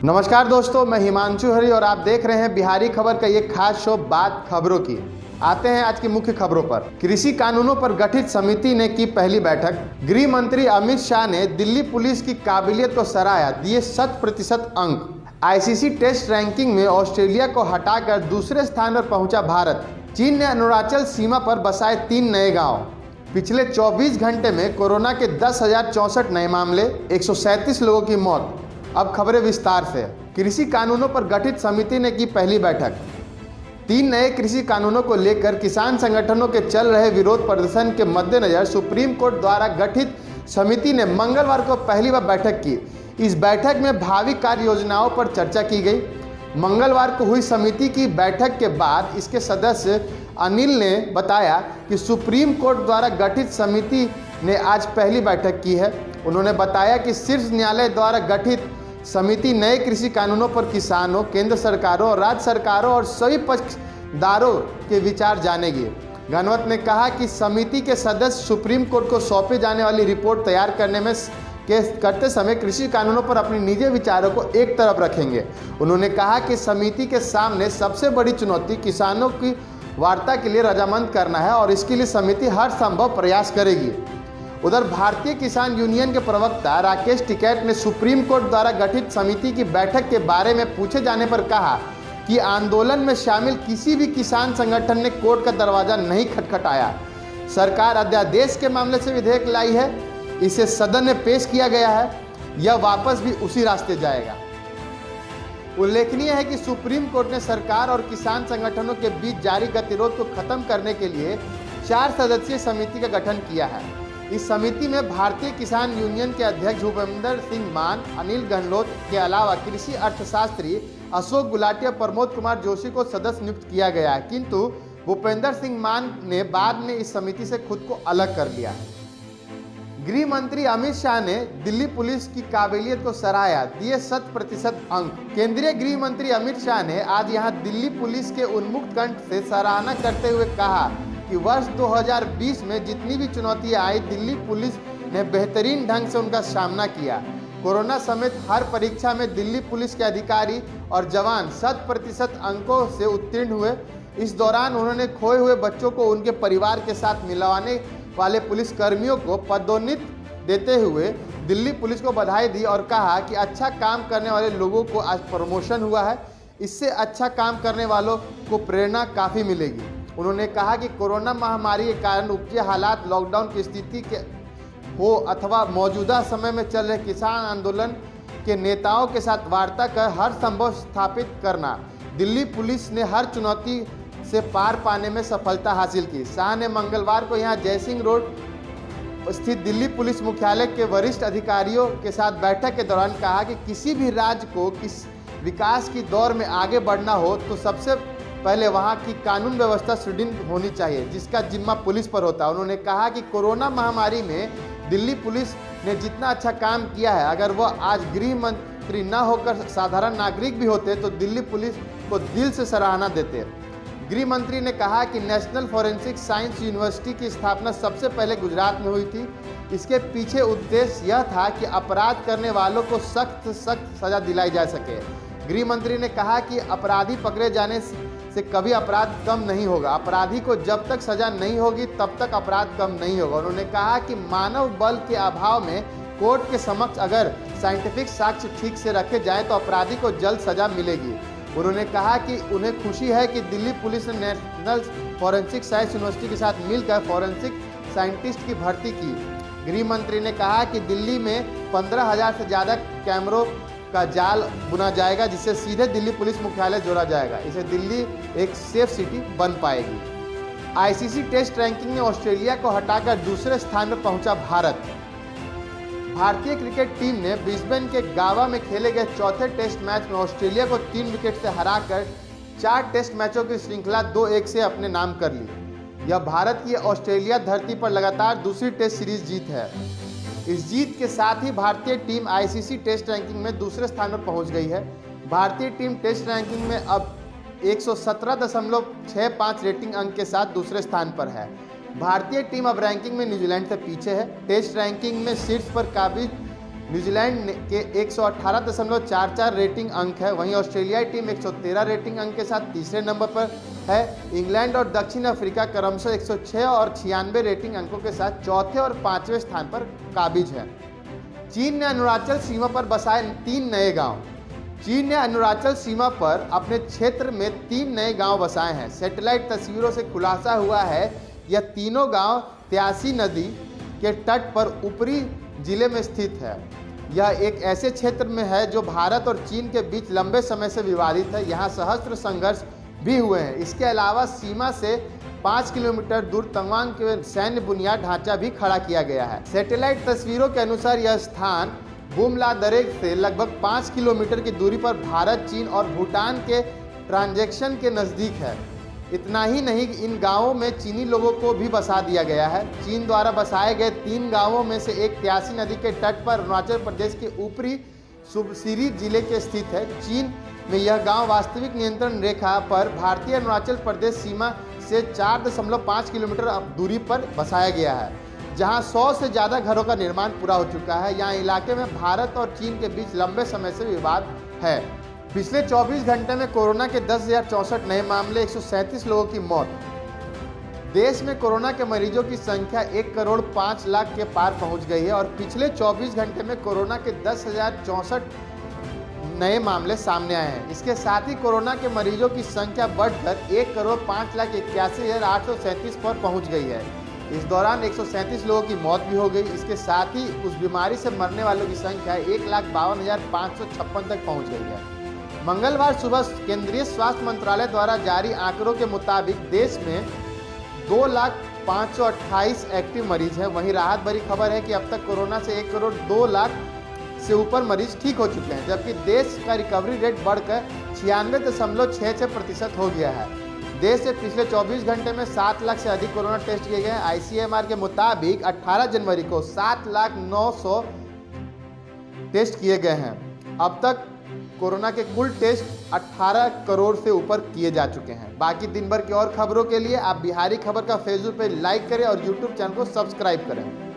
नमस्कार दोस्तों, मैं हिमांशु हरी और आप देख रहे हैं बिहारी खबर का ये खास शो बात खबरों की। आते हैं आज की मुख्य खबरों पर। कृषि कानूनों पर गठित समिति ने की पहली बैठक। गृह मंत्री अमित शाह ने दिल्ली पुलिस की काबिलियत को सराहा, दिए 100% अंक। आईसीसी टेस्ट रैंकिंग में ऑस्ट्रेलिया को हटाकर दूसरे स्थान पर पहुंचा भारत। चीन ने अरुणाचल सीमा पर बसाए 3 नए गाँव। पिछले 24 घंटे में कोरोना के 10,064 नए मामले, 137 लोगों की मौत। अब खबरें विस्तार से। कृषि कानूनों पर गठित समिति ने की पहली बैठक। 3 नए कृषि कानूनों को लेकर किसान संगठनों के चल रहे विरोध प्रदर्शन के मद्देनजर सुप्रीम कोर्ट द्वारा गठित समिति ने मंगलवार को पहली बार बैठक की। इस बैठक में भावी कार्य योजनाओं पर चर्चा की गई। मंगलवार को हुई समिति की बैठक के बाद इसके सदस्य अनिल ने बताया कि सुप्रीम कोर्ट द्वारा गठित समिति ने आज पहली बैठक की है। उन्होंने बताया कि शीर्ष न्यायालय द्वारा गठित समिति नए कृषि कानूनों पर किसानों, केंद्र सरकारों और राज्य सरकारों और सभी पक्षदारों के विचार जानेगी। घनवत ने कहा कि समिति के सदस्य सुप्रीम कोर्ट को सौंपे जाने वाली रिपोर्ट तैयार करते समय कृषि कानूनों पर अपने निजी विचारों को एक तरफ रखेंगे। उन्होंने कहा कि समिति के सामने सबसे बड़ी चुनौती किसानों की वार्ता के लिए रजामंद करना है और इसके लिए समिति हर संभव प्रयास करेगी। उधर भारतीय किसान यूनियन के प्रवक्ता राकेश टिकैत ने सुप्रीम कोर्ट द्वारा गठित समिति की बैठक के बारे में पूछे जाने पर कहा कि आंदोलन में शामिल किसी भी किसान संगठन ने कोर्ट का दरवाजा नहीं खटखटाया। सरकार अध्यादेश के मामले से विधेयक लाई है, इसे सदन में पेश किया गया है, यह वापस भी उसी रास्ते जाएगा। उल्लेखनीय है कि सुप्रीम कोर्ट ने सरकार और किसान संगठनों के बीच जारी गतिरोध को खत्म करने के लिए 4 सदस्यीय समिति का गठन किया है। इस समिति में भारतीय किसान यूनियन के अध्यक्ष भूपेंद्र सिंह मान, अनिल गहलोत के अलावा कृषि अर्थशास्त्री अशोक गुलाटी और प्रमोद कुमार जोशी को सदस्य नियुक्त किया गया है, किंतु भूपेंद्र सिंह मान ने बाद में इस समिति से खुद को अलग कर लिया है। गृह मंत्री अमित शाह ने दिल्ली पुलिस की काबिलियत को सराहा, दिए 100% अंक। केंद्रीय गृह मंत्री अमित शाह ने आज यहां दिल्ली पुलिस के उन्मुक्त कंठ से सराहना करते हुए कहा कि वर्ष 2020 में जितनी भी चुनौतियां आई, दिल्ली पुलिस ने बेहतरीन ढंग से उनका सामना किया। कोरोना समेत हर परीक्षा में दिल्ली पुलिस के अधिकारी और जवान 100% अंकों से उत्तीर्ण हुए। इस दौरान उन्होंने खोए हुए बच्चों को उनके परिवार के साथ मिलवाने वाले पुलिस कर्मियों को पदोन्नति देते हुए दिल्ली पुलिस को बधाई दी और कहा कि अच्छा काम करने वाले लोगों को आज प्रमोशन हुआ है, इससे अच्छा काम करने वालों को प्रेरणा काफ़ी मिलेगी। उन्होंने कहा कि कोरोना महामारी के कारण उपजे हालात, लॉकडाउन की स्थिति के हो अथवा मौजूदा समय में चल रहे किसान आंदोलन के नेताओं के साथ वार्ता कर हर संभव स्थापित करना, दिल्ली पुलिस ने हर चुनौती से पार पाने में सफलता हासिल की। शाह ने मंगलवार को यहां जयसिंह रोड स्थित दिल्ली पुलिस मुख्यालय के वरिष्ठ अधिकारियों के साथ बैठक के दौरान कहा कि किसी भी राज्य को किस विकास की दौर में आगे बढ़ना हो तो सबसे पहले वहां की कानून व्यवस्था सुदृढ़ होनी चाहिए, जिसका जिम्मा पुलिस पर होता है। उन्होंने कहा कि कोरोना महामारी में दिल्ली पुलिस ने जितना अच्छा काम किया है, अगर वह आज गृह मंत्री न होकर साधारण नागरिक भी होते तो दिल्ली पुलिस को दिल से सराहना देते। गृह मंत्री ने कहा कि नेशनल फॉरेंसिक साइंस यूनिवर्सिटी की स्थापना सबसे पहले गुजरात में हुई थी। इसके पीछे उद्देश्य यह था कि अपराध करने वालों को सख्त सजा दिलाई जा सके। गृह मंत्री ने कहा कि अपराधी पकड़े जाने से कभी अपराध कम नहीं होगा। अपराधी को जब तक सजा नहीं होगी तब तक अपराध कम नहीं होगा। उन्होंने कहा कि मानव बल के अभाव में कोर्ट के समक्ष अगर साइंटिफिक साक्ष्य ठीक से रखे जाएं तो अपराधी को जल्द सजा मिलेगी। उन्होंने कहा कि उन्हें खुशी है कि दिल्ली पुलिस ने नेशनल फॉरेंसिक साइंस यूनिवर्सिटी के साथ मिलकर फॉरेंसिक साइंटिस्ट की भर्ती की। गृह मंत्री ने कहा कि दिल्ली में 15,000 से ज़्यादा कैमरों का जाल बुना जाएगा, जिससे सीधे दिल्ली पुलिस मुख्यालय जोड़ा जाएगा। इसे दिल्ली एक सेफ सिटी बन पाएगी। आईसीसी टेस्ट रैंकिंग में ऑस्ट्रेलिया को हटाकर दूसरे स्थान पर पहुंचा भारत। भारतीय क्रिकेट टीम ने ब्रिस्बेन के गावा में खेले गए चौथे टेस्ट मैच में ऑस्ट्रेलिया को 3 विकेट से हराकर 4 टेस्ट मैचों की श्रृंखला 2-1 से अपने नाम कर ली। यह भारत की ऑस्ट्रेलिया धरती पर लगातार दूसरी टेस्ट सीरीज जीत है। इस जीत के साथ ही भारतीय टीम आईसीसी टेस्ट रैंकिंग में दूसरे स्थान पर पहुंच गई है। भारतीय टीम टेस्ट रैंकिंग में अब 117.65 रेटिंग अंक के साथ दूसरे स्थान पर है। भारतीय टीम अब रैंकिंग में न्यूजीलैंड से पीछे है। टेस्ट रैंकिंग में शीर्ष पर काबिज न्यूजीलैंड के 118.44 रेटिंग अंक है, वहीं ऑस्ट्रेलियाई टीम 113 रेटिंग अंक के साथ तीसरे नंबर पर है। इंग्लैंड और दक्षिण अफ्रीका क्रमशः 106 और 96 रेटिंग अंकों के साथ चौथे और पांचवें स्थान पर काबिज है। चीन ने अरुणाचल सीमा पर बसाए 3 नए गांव। चीन ने अरुणाचल सीमा पर अपने क्षेत्र में 3 नए गांव बसाए हैं। सैटेलाइट तस्वीरों से खुलासा हुआ है यह तीनों गांव त्यासी नदी के तट पर ऊपरी जिले में स्थित है। यह एक ऐसे क्षेत्र में है जो भारत और चीन के बीच लंबे समय से विवादित है। यहाँ सहस्त्र संघर्ष भी हुए हैं। इसके अलावा सीमा से 5 किलोमीटर दूर तवांग के सैन्य बुनियाद ढांचा भी खड़ा किया गया है। सैटेलाइट तस्वीरों के अनुसार यह स्थान बुमलादरेग से लगभग 5 किलोमीटर की दूरी पर भारत, चीन और भूटान के ट्रांजैक्शन के नज़दीक है। इतना ही नहीं, इन गांवों में चीनी लोगों को भी बसा दिया गया है। चीन द्वारा बसाए गए 3 गांवों में से एक त्यासी नदी के तट पर अरुणाचल प्रदेश के ऊपरी सुबसिरी जिले के स्थित है। चीन में यह गांव वास्तविक नियंत्रण रेखा पर भारतीय अरुणाचल प्रदेश सीमा से 4.5 किलोमीटर दूरी पर बसाया गया है, जहां 100 से ज़्यादा घरों का निर्माण पूरा हो चुका है। यहाँ इलाके में भारत और चीन के बीच लंबे समय से विवाद है। पिछले 24 घंटे में कोरोना के 10,064 नए मामले, 137 लोगों की मौत। देश में कोरोना के मरीजों की संख्या 1,05,00,000 के पार पहुंच गई है और पिछले 24 घंटे में कोरोना के 10,064 नए मामले सामने आए हैं। इसके साथ ही कोरोना के मरीजों की संख्या बढ़कर 1,05,81,837 पर पहुंच गई है। इस दौरान 137 लोगों की मौत भी हो गई। इसके साथ ही उस बीमारी से मरने वालों की संख्या 1,52,556 तक पहुंच गई है। मंगलवार सुबह केंद्रीय स्वास्थ्य मंत्रालय द्वारा जारी आंकड़ों के मुताबिक देश में 2,05,28 एक्टिव मरीज हैं। वहीं राहत भरी खबर है कि अब तक कोरोना से 1,02,00,000 से ऊपर मरीज ठीक हो चुके हैं, जबकि देश का रिकवरी रेट बढ़कर 96.66% हो गया है। देश से पिछले 24 घंटे में 7 लाख से अधिक कोरोना टेस्ट किए गए हैं। ICMR के मुताबिक 18 जनवरी को 7,09,000 टेस्ट किए गए हैं। अब तक कोरोना के कुल टेस्ट 18 करोड़ से ऊपर किए जा चुके हैं। बाकी दिन भर की और खबरों के लिए आप बिहारी खबर का फेसबुक पेज लाइक करें और यूट्यूब चैनल को सब्सक्राइब करें।